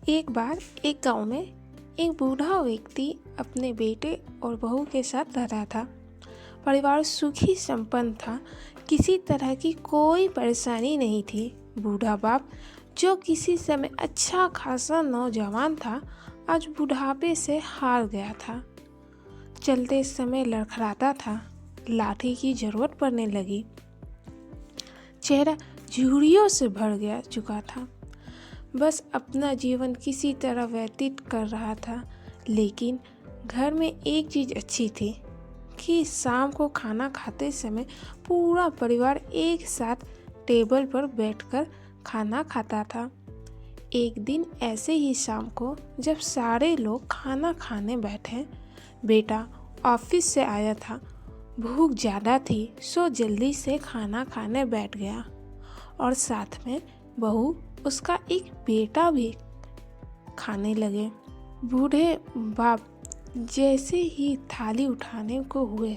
एक बार एक गांव में एक बूढ़ा व्यक्ति अपने बेटे और बहू के साथ रहता था। परिवार सुखी संपन्न था, किसी तरह की कोई परेशानी नहीं थी। बूढ़ा बाप, जो किसी समय अच्छा खासा नौजवान था, आज बुढ़ापे से हार गया था। चलते समय लड़खड़ाता था, लाठी की जरूरत पड़ने लगी। चेहरा झुर्रियों से भर गया चुका था। बस अपना जीवन किसी तरह व्यतीत कर रहा था। लेकिन घर में एक चीज़ अच्छी थी कि शाम को खाना खाते समय पूरा परिवार एक साथ टेबल पर बैठकर खाना खाता था। एक दिन ऐसे ही शाम को जब सारे लोग खाना खाने बैठे, बेटा ऑफिस से आया था। भूख ज़्यादा थी, सो जल्दी से खाना खाने बैठ गया और साथ में बहू, उसका एक बेटा भी खाने लगे। बूढ़े बाप जैसे ही थाली उठाने को हुए,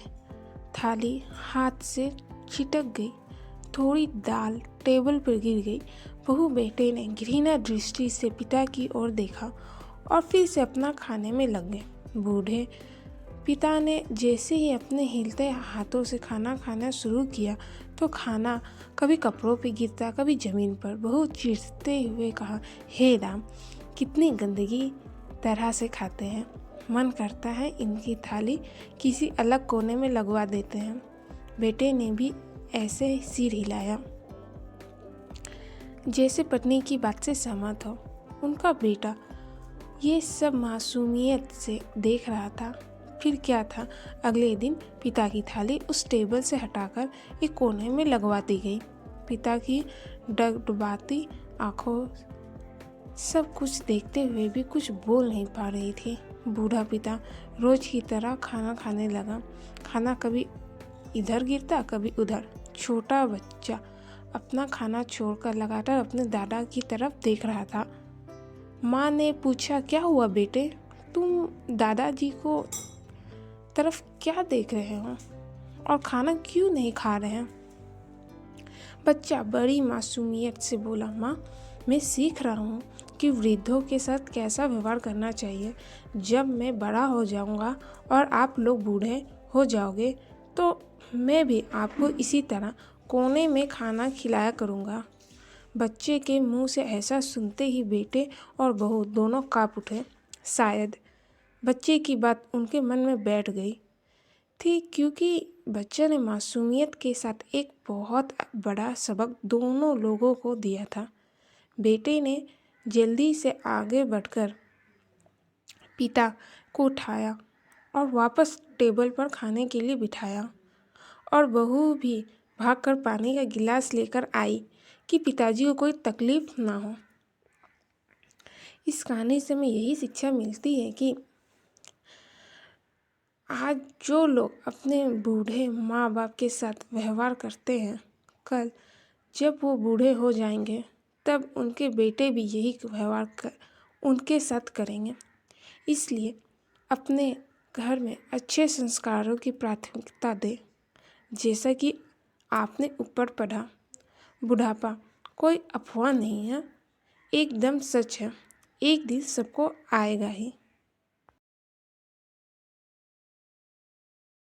थाली हाथ से छिटक गई। थोड़ी दाल टेबल पर गिर गई। बहू बेटे ने घृणा दृष्टि से पिता की ओर देखा और फिर से अपना खाने में लग गए। बूढ़े पिता ने जैसे ही अपने हिलते हाथों से खाना खाना शुरू किया तो खाना कभी कपड़ों पे गिरता, कभी ज़मीन पर। बहुत चिढ़ते हुए कहा, हे राम, कितनी गंदगी तरह से खाते हैं। मन करता है इनकी थाली किसी अलग कोने में लगवा देते हैं। बेटे ने भी ऐसे सिर हिलाया जैसे पत्नी की बात से सहमत हो। उनका बेटा ये सब मासूमियत से देख रहा था। फिर क्या था, अगले दिन पिता की थाली उस टेबल से हटाकर एक कोने में लगवा दी गई। पिता की डगडगाती आंखों सब कुछ देखते हुए भी कुछ बोल नहीं पा रही थी। बूढ़ा पिता रोज की तरह खाना खाने लगा। खाना कभी इधर गिरता, कभी उधर। छोटा बच्चा अपना खाना छोड़कर लगातार अपने दादा की तरफ देख रहा था। माँ ने पूछा, क्या हुआ बेटे, तुम दादाजी को तरफ क्या देख रहे हो और खाना क्यों नहीं खा रहे हैं? बच्चा बड़ी मासूमियत से बोला, माँ, मैं सीख रहा हूँ कि वृद्धों के साथ कैसा व्यवहार करना चाहिए। जब मैं बड़ा हो जाऊँगा और आप लोग बूढ़े हो जाओगे तो मैं भी आपको इसी तरह कोने में खाना खिलाया करूँगा। बच्चे के मुंह से ऐसा सुनते ही बेटे और बहू दोनों काँप उठे। शायद बच्चे की बात उनके मन में बैठ गई थी, क्योंकि बच्चे ने मासूमियत के साथ एक बहुत बड़ा सबक दोनों लोगों को दिया था। बेटे ने जल्दी से आगे बढ़कर पिता को उठाया और वापस टेबल पर खाने के लिए बिठाया, और बहू भी भागकर पानी का गिलास लेकर आई कि पिताजी को कोई तकलीफ ना हो। इस कहानी से हमें यही शिक्षा मिलती है कि आज जो लोग अपने बूढ़े माँ बाप के साथ व्यवहार करते हैं, कल जब वो बूढ़े हो जाएंगे तब उनके बेटे भी यही व्यवहार उनके साथ करेंगे। इसलिए अपने घर में अच्छे संस्कारों की प्राथमिकता दें। जैसा कि आपने ऊपर पढ़ा, बुढ़ापा कोई अफवाह नहीं है, एकदम सच है। एक दिन सबको आएगा ही।